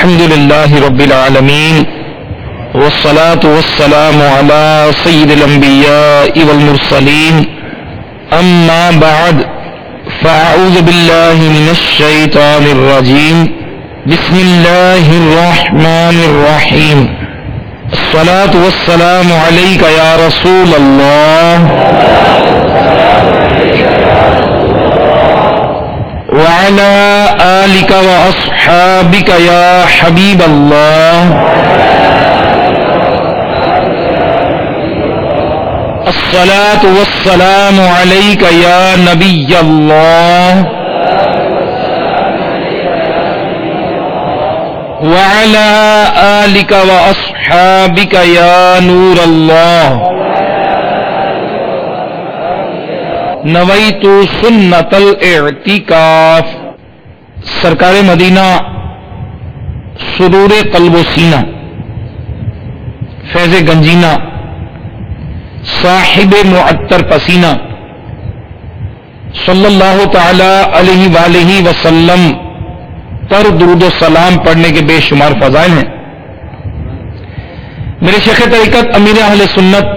الحمد لله رب العالمين والصلاة والسلام على سيد الأنبياء والمرسلين أما بعد فأعوذ بالله من الشيطان الرجيم بسم الله الرحمن الرحيم الصلاة والسلام عليك يا رسول الله وعلى آلك وأصحابك يا حبيب الله الصلاة والسلام عليك يا نبي الله وعلى آلك وأصحابك يا نور الله نویت سنت الاعتکاف. سرکار مدینہ سرور قلب و سینہ فیض گنجینہ صاحب معطر پسینہ صلی اللہ تعالی علیہ وآلہ وسلم پر درود و سلام پڑھنے کے بے شمار فضائل ہیں. میرے شیخ طریقت امیر اہل سنت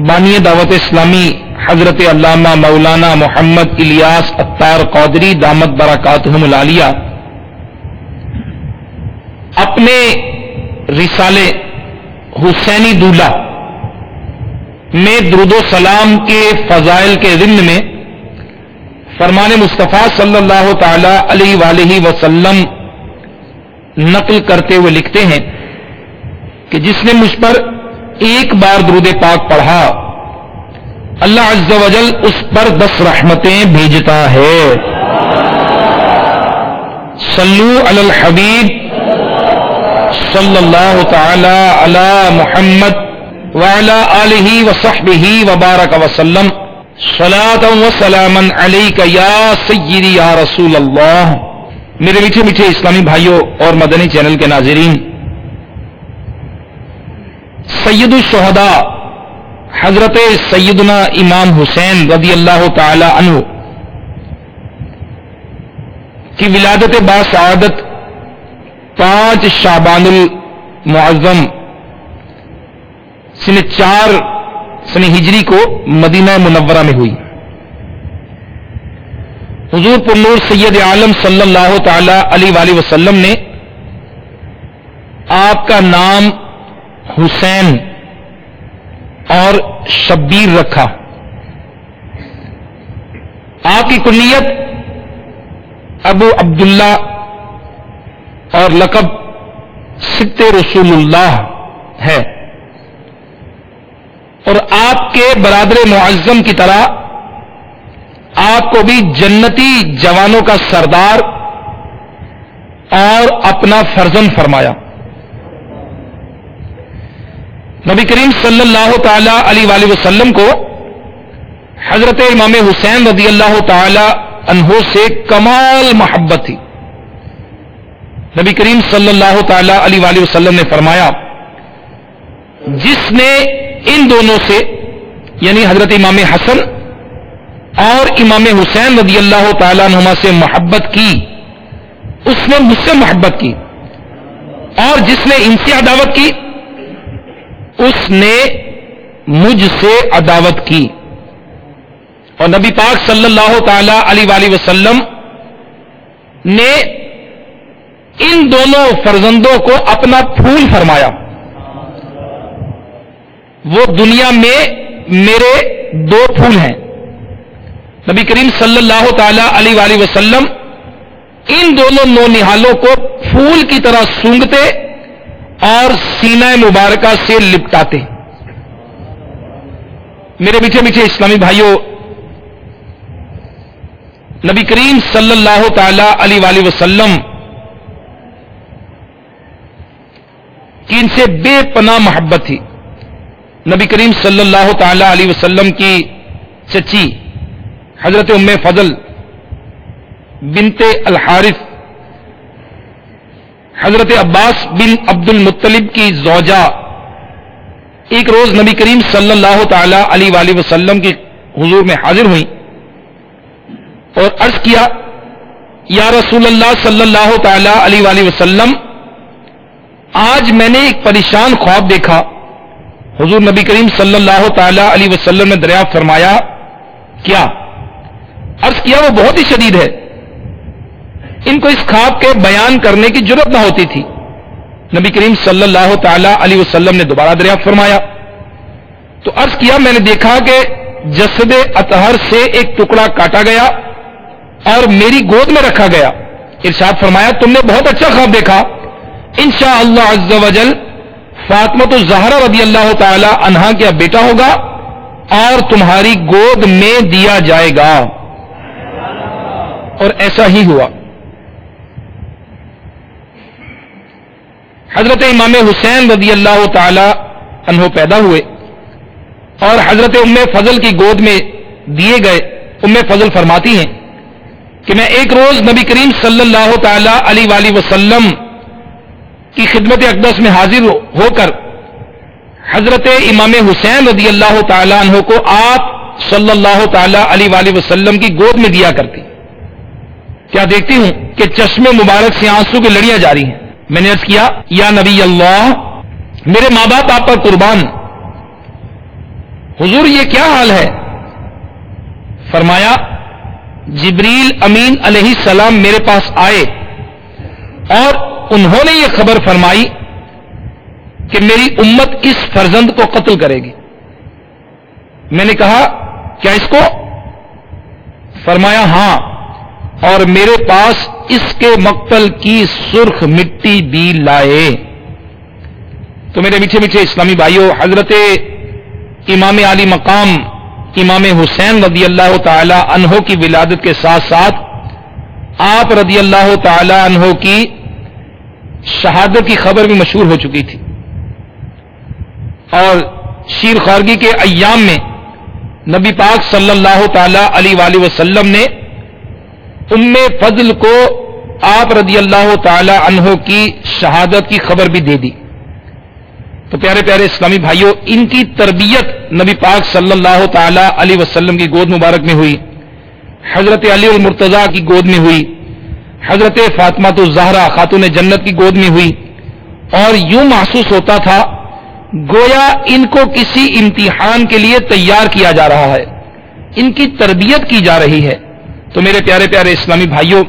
بانی دعوت اسلامی حضرت علامہ مولانا محمد الیاس عطار قادری دامت برکاتہم العالیہ اپنے رسالے حسینی دولہ میں درود و سلام کے فضائل کے ضمن میں فرمان مصطفیٰ صلی اللہ تعالی علیہ وآلہ وسلم نقل کرتے ہوئے لکھتے ہیں کہ جس نے مجھ پر ایک بار درود پاک پڑھا اللہ عز و جل اس پر 10 رحمتیں بھیجتا ہے. صلو علی الحبیب صلی اللہ تعالی علی محمد وعلی آلہ وصحبہ وبارک وسلم صلاۃ و سلاما علیک یا سیدی یا رسول اللہ. میرے میٹھے میٹھے اسلامی بھائیوں اور مدنی چینل کے ناظرین، سید الشہداء حضرت سیدنا امام حسین رضی اللہ تعالی عنہ کی ولادت باسعادت 5 شعبان المعظم سن 4 سن ہجری کو مدینہ منورہ میں ہوئی. حضور پر نور سید عالم صلی اللہ تعالی علیہ وآلہ وسلم نے آپ کا نام حسین اور شبیر رکھا. آپ کی کنیت ابو عبداللہ اور لقب سبط رسول اللہ ہے، اور آپ کے برادر معظم کی طرح آپ کو بھی جنتی جوانوں کا سردار اور اپنا فرزند فرمایا. نبی کریم صلی اللہ تعالی علیہ وآلہ وسلم کو حضرت امام حسین رضی اللہ تعالی عنہ سے کمال محبت تھی. نبی کریم صلی اللہ تعالی علیہ وآلہ وسلم نے فرمایا جس نے ان دونوں سے یعنی حضرت امام حسن اور امام حسین رضی اللہ تعالی عنہما سے محبت کی اس نے مجھ سے محبت کی، اور جس نے ان سے عداوت کی اس نے مجھ سے عداوت کی. اور نبی پاک صلی اللہ تعالی علیہ وآلہ وسلم نے ان دونوں فرزندوں کو اپنا پھول فرمایا. وہ دنیا میں میرے 2 پھول ہیں. نبی کریم صلی اللہ تعالی علیہ وآلہ وسلم ان دونوں نونہالوں کو پھول کی طرح سونگھتے اور سینہ مبارکہ سے لپٹاتے. میرے میٹھے میٹھے اسلامی بھائیوں، نبی کریم صلی اللہ تعالی علیہ وآلہ وسلم کی ان سے بے پناہ محبت تھی. نبی کریم صلی اللہ تعالی علیہ وسلم کی چچی حضرت ام فضل بنت الحارث حضرت عباس بن عبد المطلب کی زوجہ ایک روز نبی کریم صلی اللہ تعالی علیہ وآلہ وسلم کی حضور میں حاضر ہوئی اور عرض کیا یا رسول اللہ صلی اللہ تعالی علیہ وآلہ وسلم آج میں نے ایک پریشان خواب دیکھا. حضور نبی کریم صلی اللہ تعالی علیہ وسلم نے دریافت فرمایا کیا؟ عرض کیا وہ بہت ہی شدید ہے. ان کو اس خواب کے بیان کرنے کی جرات نہ ہوتی تھی. نبی کریم صلی اللہ تعالی علیہ وسلم نے دوبارہ دریافت فرمایا تو عرض کیا میں نے دیکھا کہ جسد اطہر سے ایک ٹکڑا کاٹا گیا اور میری گود میں رکھا گیا. ارشاد فرمایا تم نے بہت اچھا خواب دیکھا. انشاءاللہ عز و جل فاطمہ الزہرا رضی اللہ تعالی عنہا کا بیٹا ہوگا اور تمہاری گود میں دیا جائے گا. اور ایسا ہی ہوا. حضرت امام حسین رضی اللہ تعالی عنہ پیدا ہوئے اور حضرت ام فضل کی گود میں دیے گئے. ام فضل فرماتی ہیں کہ میں ایک روز نبی کریم صلی اللہ تعالی علیہ وآلہ وسلم کی خدمت اقدس میں حاضر ہو کر حضرت امام حسین رضی اللہ تعالی عنہ کو آپ صلی اللہ تعالی علیہ وآلہ وسلم کی گود میں دیا کرتی. کیا دیکھتی ہوں کہ چشمے مبارک سے آنسو کی لڑیاں جاری ہیں. میں نے عرض کیا یا نبی اللہ میرے ماں باپ آپ پر قربان. حضور یہ کیا حال ہے؟ فرمایا جبریل امین علیہ السلام میرے پاس آئے اور انہوں نے یہ خبر فرمائی کہ میری امت اس فرزند کو قتل کرے گی. میں نے کہا کیا اس کو؟ فرمایا ہاں اور میرے پاس اس کے مقتل کی سرخ مٹی بھی لائے. تو میرے میٹھے میٹھے اسلامی بھائیوں حضرت امام علی مقام امام حسین رضی اللہ تعالی عنہ کی ولادت کے ساتھ ساتھ آپ رضی اللہ تعالی عنہ کی شہادت کی خبر بھی مشہور ہو چکی تھی اور شیر خارگی کے ایام میں نبی پاک صلی اللہ تعالی علیہ وآلہ وسلم نے ام فضل کو آپ رضی اللہ تعالی عنہ کی شہادت کی خبر بھی دے دی. تو پیارے پیارے اسلامی بھائیوں ان کی تربیت نبی پاک صلی اللہ تعالی علیہ وسلم کی گود مبارک میں ہوئی, حضرت علی المرتضیٰ کی گود میں ہوئی, حضرت فاطمہ الزہرا خاتون جنت کی گود میں ہوئی. اور یوں محسوس ہوتا تھا گویا ان کو کسی امتحان کے لیے تیار کیا جا رہا ہے, ان کی تربیت کی جا رہی ہے. تو میرے پیارے پیارے اسلامی بھائیوں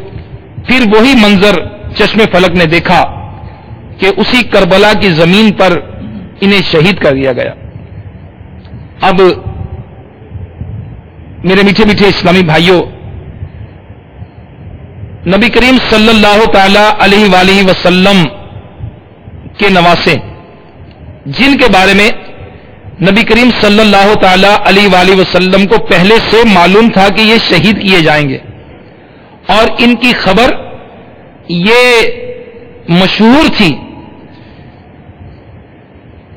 پھر وہی منظر چشم فلک نے دیکھا کہ اسی کربلا کی زمین پر انہیں شہید کر دیا گیا. اب میرے میٹھے میٹھے اسلامی بھائیوں نبی کریم صلی اللہ تعالی علیہ وآلہ وسلم کے نواسے جن کے بارے میں نبی کریم صلی اللہ تعالی علیہ وآلہ وسلم کو پہلے سے معلوم تھا کہ یہ شہید کیے جائیں گے اور ان کی خبر یہ مشہور تھی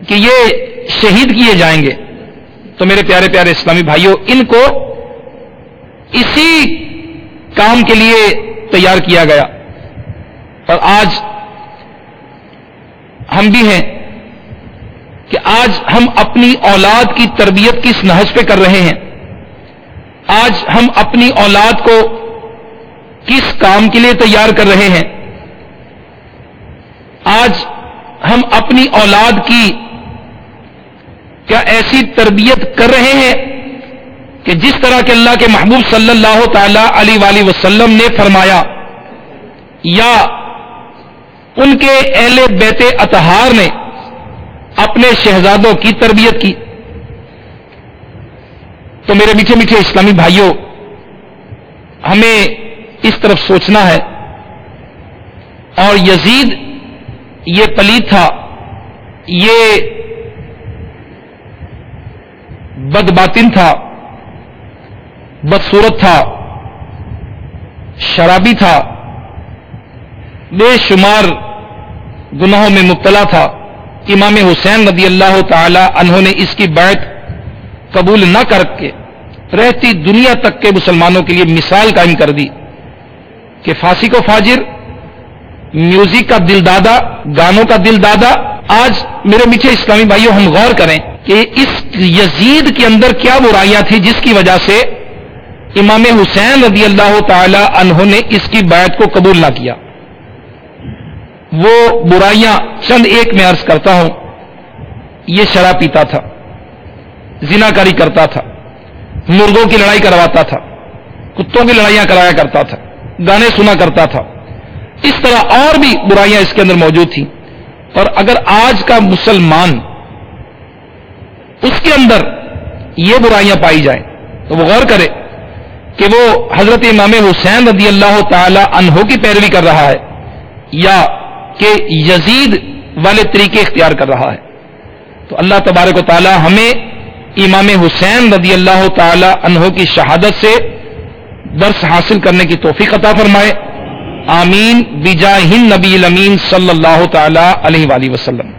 کہ یہ شہید کیے جائیں گے. تو میرے پیارے پیارے اسلامی بھائیوں ان کو اسی کام کے لیے تیار کیا گیا. اور آج ہم بھی ہیں کہ آج ہم اپنی اولاد کی تربیت کس نہج پہ کر رہے ہیں, آج ہم اپنی اولاد کو کس کام کے لیے تیار کر رہے ہیں, آج ہم اپنی اولاد کی کیا ایسی تربیت کر رہے ہیں کہ جس طرح کے اللہ کے محبوب صلی اللہ تعالی علیہ وآلہ وسلم نے فرمایا یا ان کے اہل بیت اطہار نے اپنے شہزادوں کی تربیت کی. تو میرے میٹھے میٹھے اسلامی بھائیوں ہمیں اس طرف سوچنا ہے. اور یزید یہ پلید تھا, یہ بدباطن تھا, بدصورت تھا, شرابی تھا, بے شمار گناہوں میں مبتلا تھا. امام حسین رضی اللہ تعالی عنہ نے اس کی بیعت قبول نہ کر کے رہتی دنیا تک کے مسلمانوں کے لیے مثال قائم کر دی کہ فاسق و فاجر, میوزک کا دل دادا, گانوں کا دل دادا. آج میرے میٹھے اسلامی بھائیوں ہم غور کریں کہ اس یزید کے اندر کیا برائیاں تھیں جس کی وجہ سے امام حسین رضی اللہ تعالی عنہ نے اس کی بیعت کو قبول نہ کیا. وہ برائیاں چند ایک میں عرض کرتا ہوں. یہ شراب پیتا تھا، زنا کاری کرتا تھا، مرغوں کی لڑائی کرواتا تھا، کتوں کی لڑائیاں کرایا کرتا تھا، گانے سنا کرتا تھا. اس طرح اور بھی برائیاں اس کے اندر موجود تھیں. اور اگر آج کا مسلمان اس کے اندر یہ برائیاں پائی جائیں تو وہ غور کرے کہ وہ حضرت امام حسین رضی اللہ تعالی عنہ کی پیروی کر رہا ہے یا کہ یزید والے طریقے اختیار کر رہا ہے. تو اللہ تبارک و تعالی ہمیں امام حسین رضی اللہ تعالی عنہ کی شہادت سے درس حاصل کرنے کی توفیق عطا فرمائے. آمین بجاہ النبی الامین صلی اللہ تعالی علیہ وآلہ وسلم.